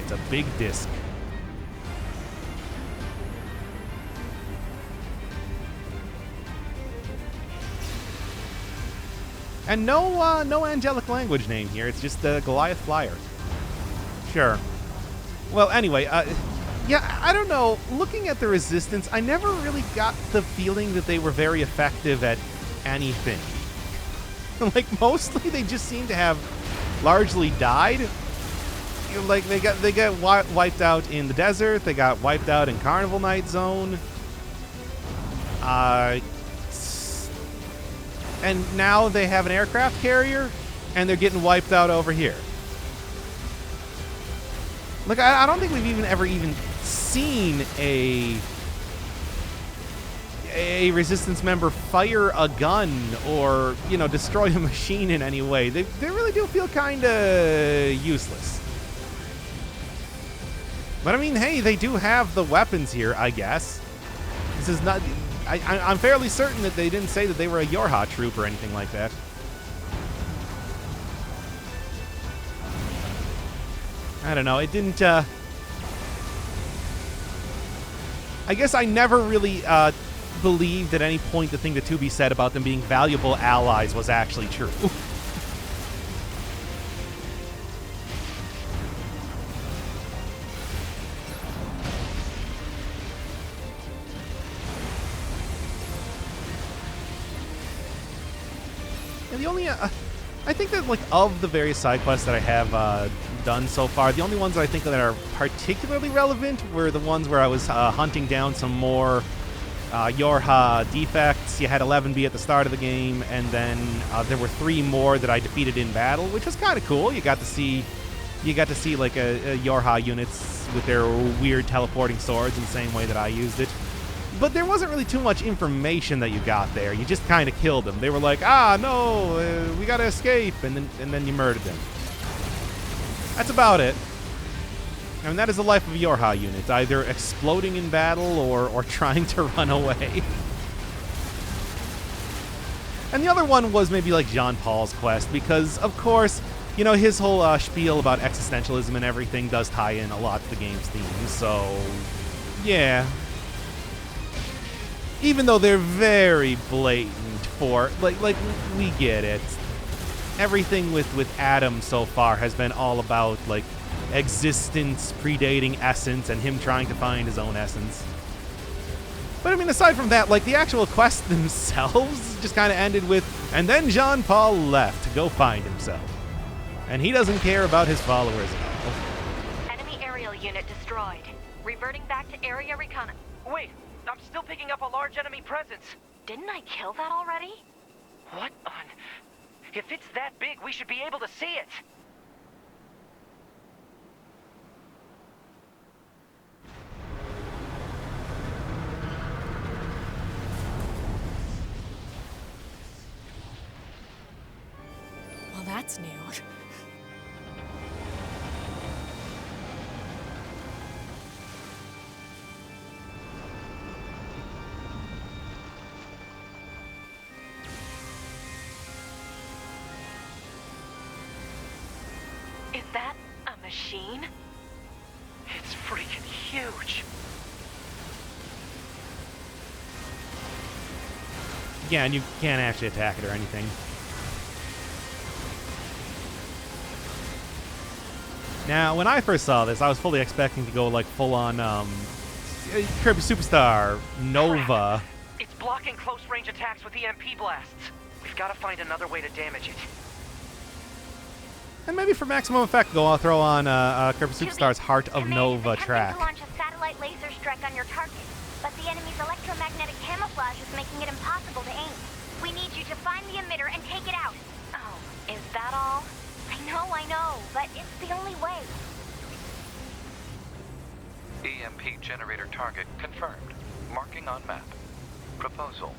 It's a big disc. And no angelic language name here. It's just the Goliath Flyer. Sure. Well, anyway, yeah, I don't know. Looking at the Resistance, I never really got the feeling that they were very effective at anything. Like, mostly they just seem to have largely died. Like, they got wiped out in the desert. They got wiped out in Carnival Night Zone. And now they have an aircraft carrier, and they're getting wiped out over here. Like, I don't think we've ever seen a Resistance member fire a gun or, you know, destroy a machine in any way. They really do feel kind of useless. But I mean, hey, they do have the weapons here, I guess. This is not... I'm fairly certain that they didn't say that they were a Yorha troop or anything like that. I don't know, it didn't, I guess I never really, believed at any point the thing that 2B said about them being valuable allies was actually true. The only, I think that, like, of the various side quests that I have done so far, the only ones that I think that are particularly relevant were the ones where I was hunting down some more Yorha defects. You had 11B at the start of the game, and then there were 3 more that I defeated in battle, which was kind of cool. You got to see like a Yorha units with their weird teleporting swords in the same way that I used it. But there wasn't really too much information that you got there. You just kind of killed them. They were like, ah, no, we gotta escape, and then you murdered them. That's about it. I mean, that is the life of a Yorha unit, either exploding in battle or trying to run away. And the other one was maybe like Jean Paul's quest, because, of course, you know, his whole spiel about existentialism and everything does tie in a lot to the game's theme, so yeah. Even though they're very blatant for, like we get it. Everything with Adam so far has been all about, like, existence predating essence and him trying to find his own essence. But I mean, aside from that, like, the actual quests themselves just kind of ended with, and then Jean Paul left to go find himself. And he doesn't care about his followers at all. Enemy aerial unit destroyed. Reverting back to area recon. Wait, I'm still picking up a large enemy presence. Didn't I kill that already? What on... If it's that big, we should be able to see it. Well, that's new. Is that a machine? It's freaking huge. Yeah, and you can't actually attack it or anything. Now, when I first saw this, I was fully expecting to go like full-on Kirby Superstar Nova. It's blocking close-range attacks with EMP blasts. We've got to find another way to damage it. And maybe for maximum effect, go throw on Kirby Superstar's Heart of Nova track. To launch a satellite laser strike on your target, but the enemy's electromagnetic camouflage is making it impossible to aim. We need you to find the emitter and take it out. Oh, is that all? I know, but it's the only way. EMP generator target confirmed. Marking on map. Proposal.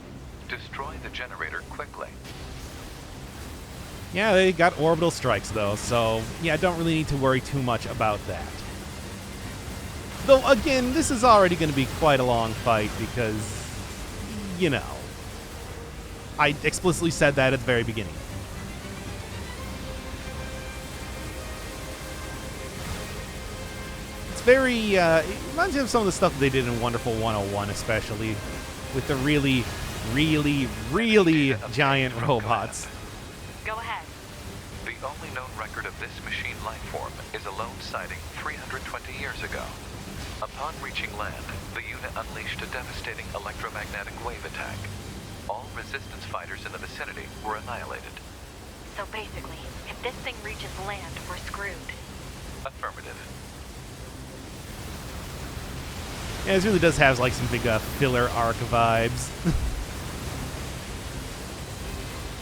Destroy the generator quickly. Yeah, they got orbital strikes, though, so yeah, don't really need to worry too much about that. Though, again, this is already going to be quite a long fight because, you know, I explicitly said that at the very beginning. It's very, it reminds me of some of the stuff that they did in Wonderful 101, especially, with the really, really, really giant robots. Go ahead. The only known record of this machine life form is a lone sighting 320 years ago. Upon reaching land, the unit unleashed a devastating electromagnetic wave attack. All resistance fighters in the vicinity were annihilated. So basically, if this thing reaches land, we're screwed. Affirmative. Yeah, this really does have like some big filler arc vibes.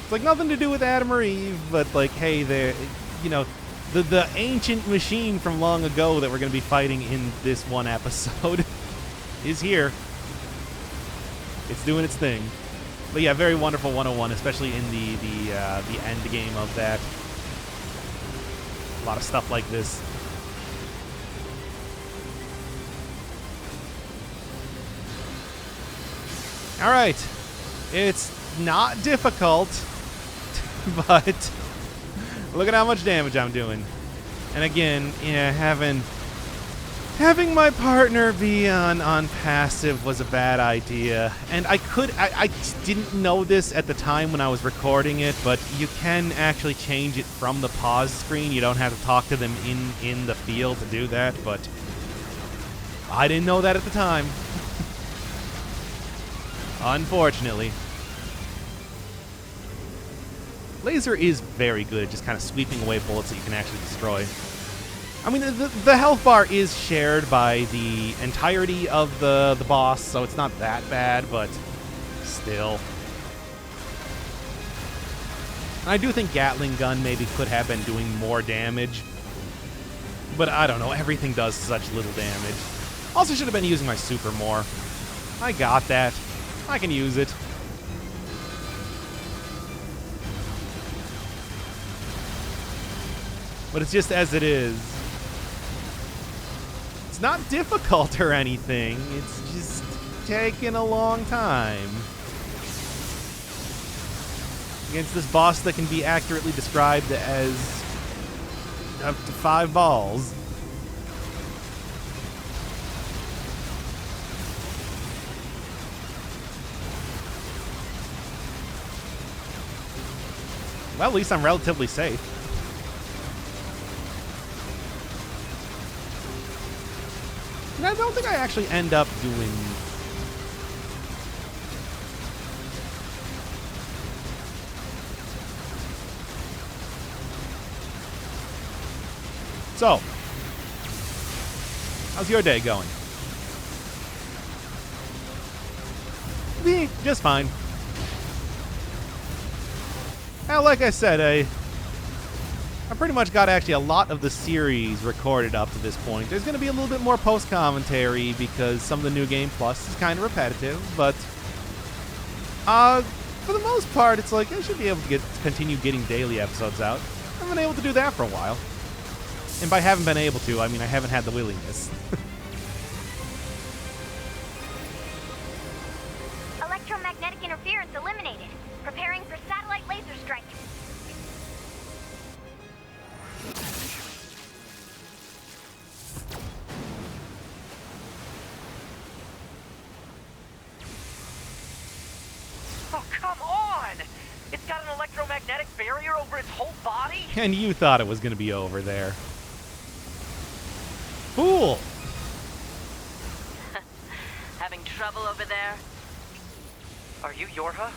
It's like nothing to do with Adam or Eve, but like, hey, the, you know, the ancient machine from long ago that we're going to be fighting in this one episode is here. It's doing its thing. But yeah, very Wonderful 101, especially in the end game of that. A lot of stuff like this. All right, it's not difficult, but look at how much damage I'm doing. And again, yeah, having my partner be on passive was a bad idea. And I didn't know this at the time when I was recording it, but you can actually change it from the pause screen. You don't have to talk to them in the field to do that, but I didn't know that at the time. Unfortunately. Laser is very good at just kind of sweeping away bullets that you can actually destroy. I mean, the health bar is shared by the entirety of the boss, so it's not that bad, but still. I do think Gatling gun maybe could have been doing more damage, but I don't know, everything does such little damage. Also should have been using my super more. I got that. I can use it. But it's just as it is. It's not difficult or anything. It's just taking a long time. Against this boss that can be accurately described as up to 5 balls. Well, at least I'm relatively safe. And I don't think I actually end up doing... So, how's your day going? Me, just fine. Well, like I said, I pretty much got actually a lot of the series recorded up to this point. There's going to be a little bit more post-commentary because some of the New Game Plus is kind of repetitive, but for the most part, it's like I should be able to continue getting daily episodes out. I haven't been able to do that for a while. And by haven't been able to, I mean I haven't had the willingness. Electromagnetic interference eliminated. Preparing for satellite laser strike. Oh, come on! It's got an electromagnetic barrier over its whole body? And you thought it was going to be over there. Fool! Having trouble over there? Are you Yorha?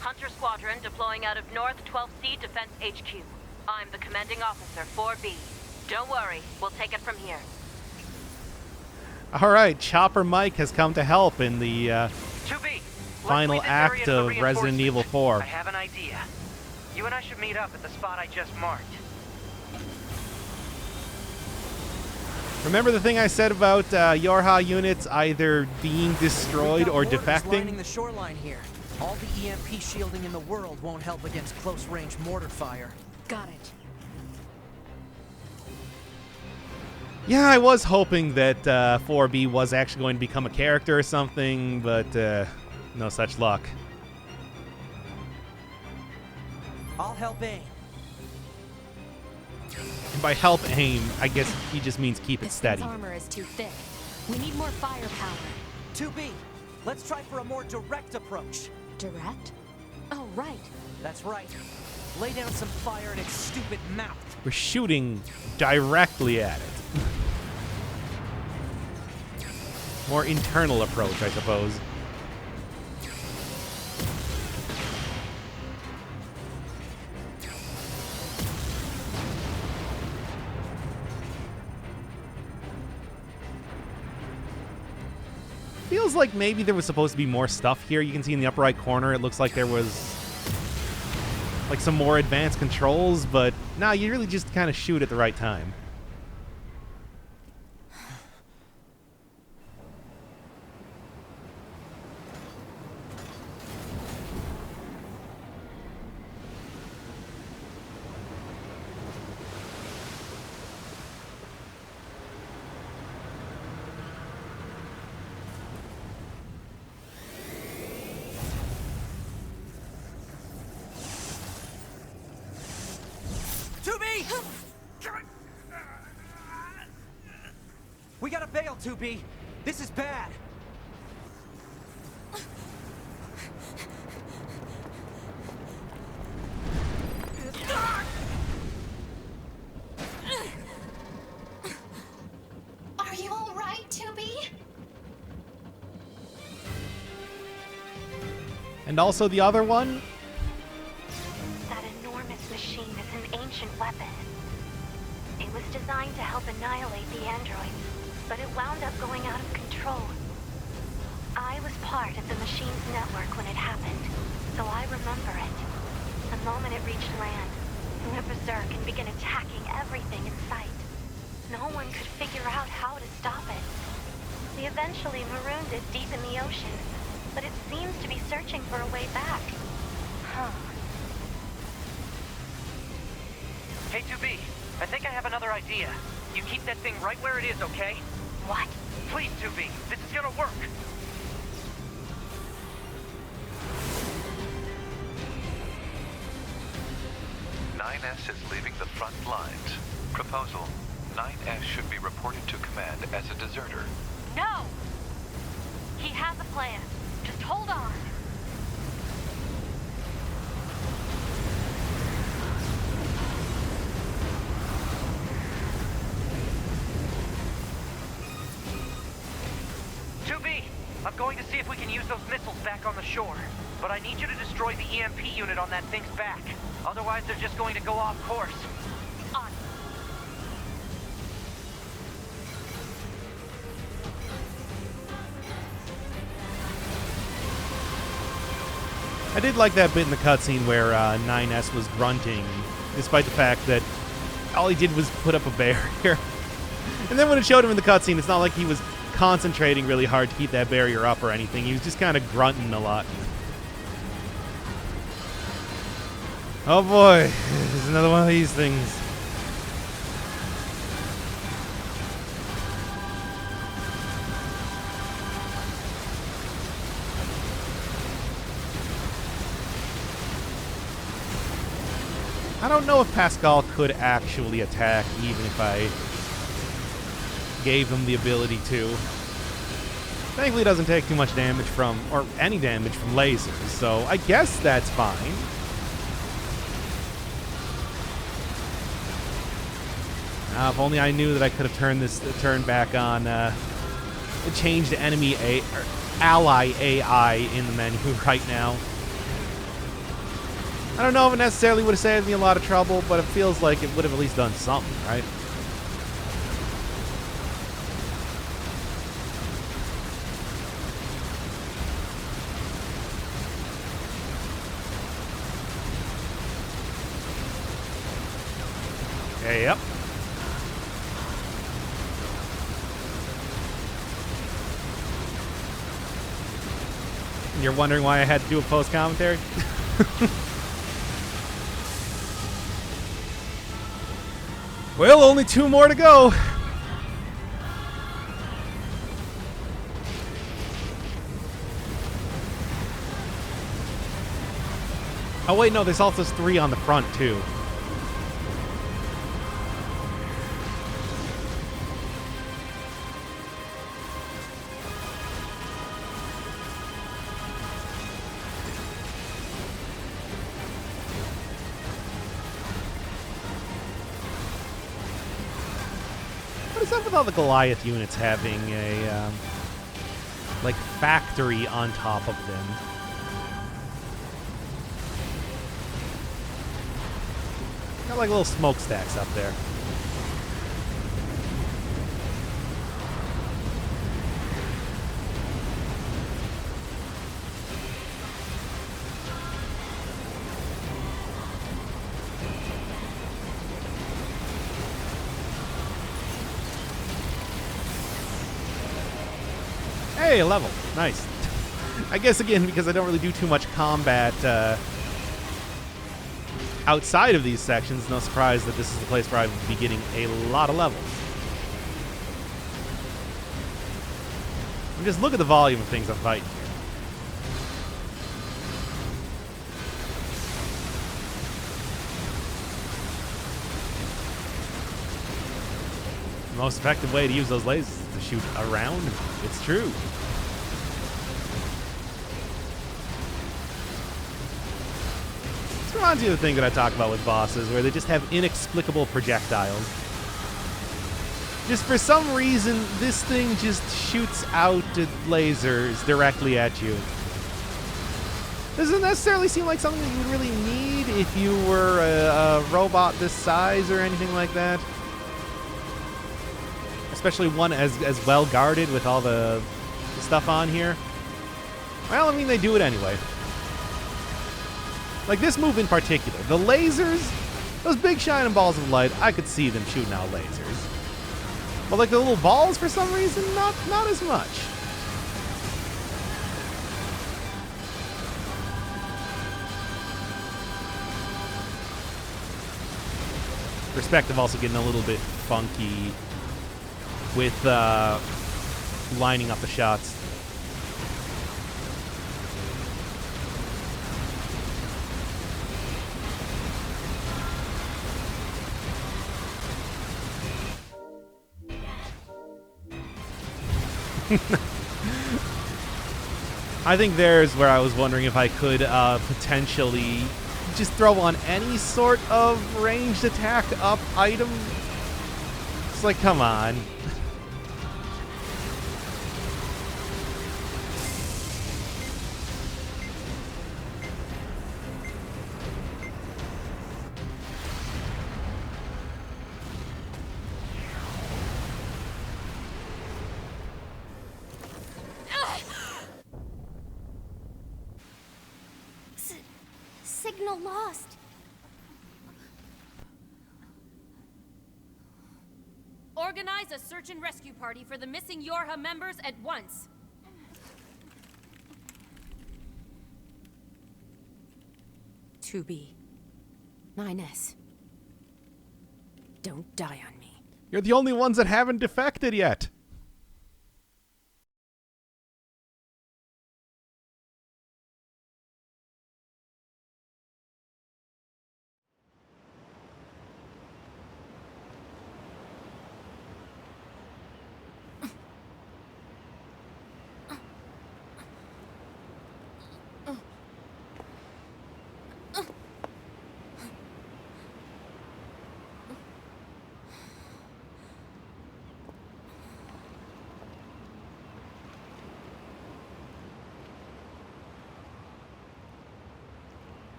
Hunter Squadron deploying out of North 12C Defense HQ. I'm the commanding officer, 4B. Don't worry, we'll take it from here. Alright, Chopper Mike has come to help in the 2B, final act of Resident Evil 4. I have an idea. You and I should meet up at the spot I just marked. Remember the thing I said about Yorha units either being destroyed or defecting? Lining the shoreline here. All the EMP shielding in the world won't help against close-range mortar fire. Got it. Yeah, I was hoping that 4B was actually going to become a character or something, but no such luck. I'll help aim. And by help aim, I guess he just means keep it steady. This armor is too thick. We need more firepower. 2B, let's try for a more direct approach. Direct? Oh, right. That's right. Lay down some fire in its stupid mouth. We're shooting directly at it. More internal approach, I suppose. Feels like maybe there was supposed to be more stuff here. You can see in the upper right corner, it looks like there was like some more advanced controls, but no, you really just kind of shoot at the right time. We gotta bail, 2B. This is bad. Are you all right, 2B? And also the other one? That enormous machine is an ancient weapon. It was designed to help annihilate the androids, but it wound up going out of control. I was part of the machine's network when it happened, so I remember it. The moment it reached land, it went berserk and began attacking everything in sight. No one could figure out how to stop it. They eventually marooned it deep in the ocean, but it seems to be searching for a way back. Huh. Hey, 2B, I think I have another idea. You keep that thing right where it is, okay? What? Please, 2B, this is gonna work. S is leaving the front lines. Proposal: 9S should be reported to command as a deserter. No! He has a plan. Just hold on. I'm going to see if we can use those missiles back on the shore. But I need you to destroy the EMP unit on that thing's back. Otherwise, they're just going to go off course. On. I did like that bit in the cutscene where 9S was grunting, despite the fact that all he did was put up a barrier. And then when it showed him in the cutscene, it's not like he was concentrating really hard to keep that barrier up or anything. He was just kind of grunting a lot. Oh boy, there's another one of these things. I don't know if Pascal could actually attack even if I gave him the ability to. Thankfully, it doesn't take too much damage from, or any damage from lasers, so I guess that's fine. If only I knew that I could have turned back on, changed enemy or ally AI in the menu right now. I don't know if it necessarily would have saved me a lot of trouble, but it feels like it would have at least done something, right? Okay, yep. You're wondering why I had to do a post-commentary? Well, only 2 more to go. Oh wait, no, there's also 3 on the front too. What is up with all the Goliath units having a, like, factory on top of them? Got, like, little smokestacks up there. Hey, a level. Nice. I guess, again, because I don't really do too much combat outside of these sections, no surprise that this is the place where I would be getting a lot of levels. And just look at the volume of things I'm fighting here. The most effective way to use those lasers is to shoot around. It's true. This reminds me of the thing that I talk about with bosses, where they just have inexplicable projectiles. Just for some reason, this thing just shoots out lasers directly at you. Doesn't necessarily seem like something that you would really need if you were a robot this size or anything like that. Especially one as well guarded with all the stuff on here. Well, I mean, they do it anyway. Like this move in particular. The lasers, those big shining balls of light, I could see them shooting out lasers. But like the little balls, for some reason, not as much. Perspective also getting a little bit funky with lining up the shots. I think there's where I was wondering if I could potentially just throw on any sort of ranged attack up item. It's like, come on. Signal lost. Organize a search and rescue party for the missing Yorha members at once. To be. 9S. Don't die on me. You're the only ones that haven't defected yet.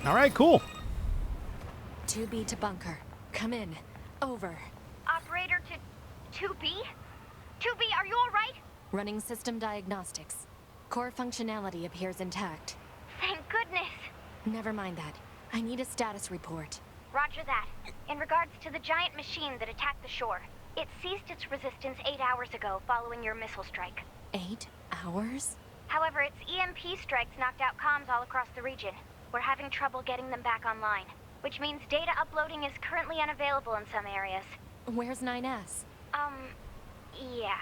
All right, cool. 2B to bunker. Come in. Over. Operator to 2B? 2B, are you all right? Running system diagnostics. Core functionality appears intact. Thank goodness. Never mind that. I need a status report. Roger that. In regards to the giant machine that attacked the shore, it ceased its resistance 8 hours ago following your missile strike. 8 hours? However, its EMP strikes knocked out comms all across the region. We're having trouble getting them back online, which means data uploading is currently unavailable in some areas. Where's 9S? Yeah,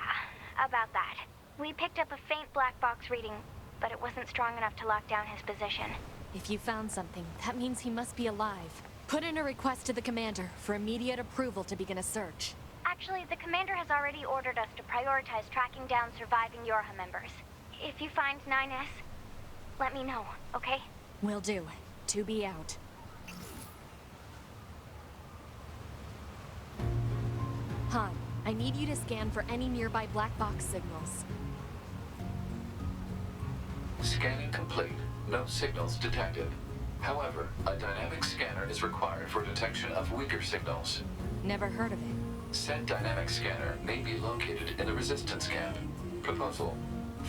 about that. We picked up a faint black box reading, but it wasn't strong enough to lock down his position. If you found something, that means he must be alive. Put in a request to the commander for immediate approval to begin a search. Actually, the commander has already ordered us to prioritize tracking down surviving Yorha members. If you find 9S, let me know, okay? Will do. 2B out. Han, I need you to scan for any nearby black box signals. Scanning complete. No signals detected. However, a dynamic scanner is required for detection of weaker signals. Never heard of it. Said dynamic scanner may be located in the resistance camp. Proposal.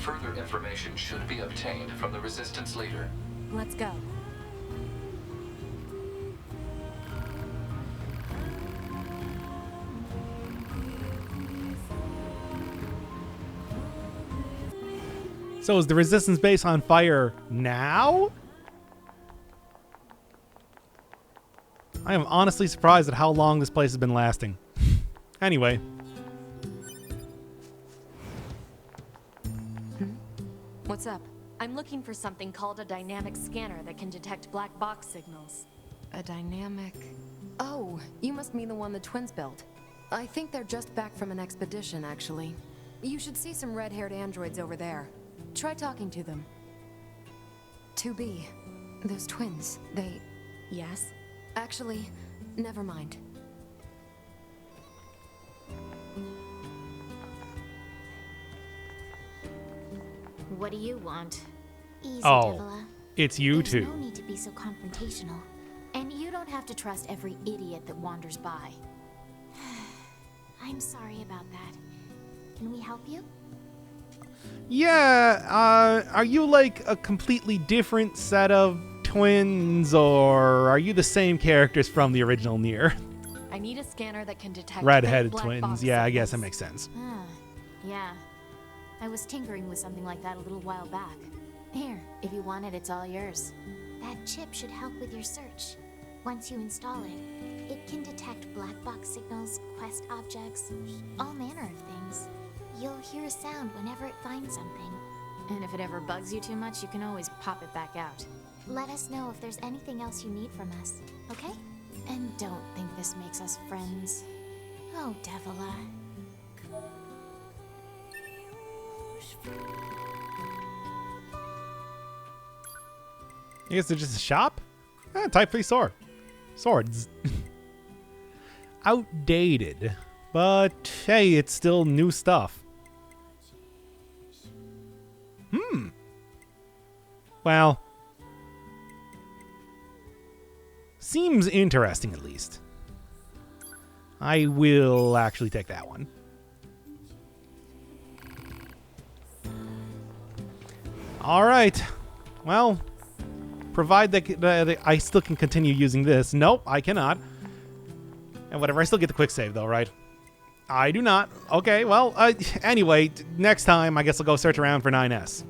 Further information should be obtained from the resistance leader. Let's go. So is the resistance base on fire now? I am honestly surprised at how long this place has been lasting. Anyway. What's up? I'm looking for something called a dynamic scanner that can detect black box signals. A dynamic... Oh, you must mean the one the twins built. I think they're just back from an expedition, actually. You should see some red-haired androids over there. Try talking to them. 2B. Those twins, they... Yes? Actually, never mind. What do you want? Easy, Oh, Devila. it's you There's two. no need to be so confrontational. And you don't have to trust every idiot that wanders by. I'm sorry about that. Can we help you? Yeah, are you like a completely different set of twins, or are you the same characters from the original Nier? I need a scanner that can detect Red-headed black twins. box Yeah, I guess that signals. makes sense. Ah, yeah. I was tinkering with something like that a little while back. Here, if you want it, it's all yours. That chip should help with your search. Once you install it, it can detect black box signals, quest objects, all manner of things. You'll hear a sound whenever it finds something. And if it ever bugs you too much, you can always pop it back out. Let us know if there's anything else you need from us, okay? And don't think this makes us friends. Oh, Devila. I guess it's just a shop? Type 3 sword. Swords. Outdated. But, hey, it's still new stuff. Well. Seems interesting, at least. I will actually take that one. Alright. Well, provide that I still can continue using this. Nope, I cannot. And whatever, I still get the quick save, though, right? I do not. Okay, well, anyway, next time I guess I'll go search around for 9S.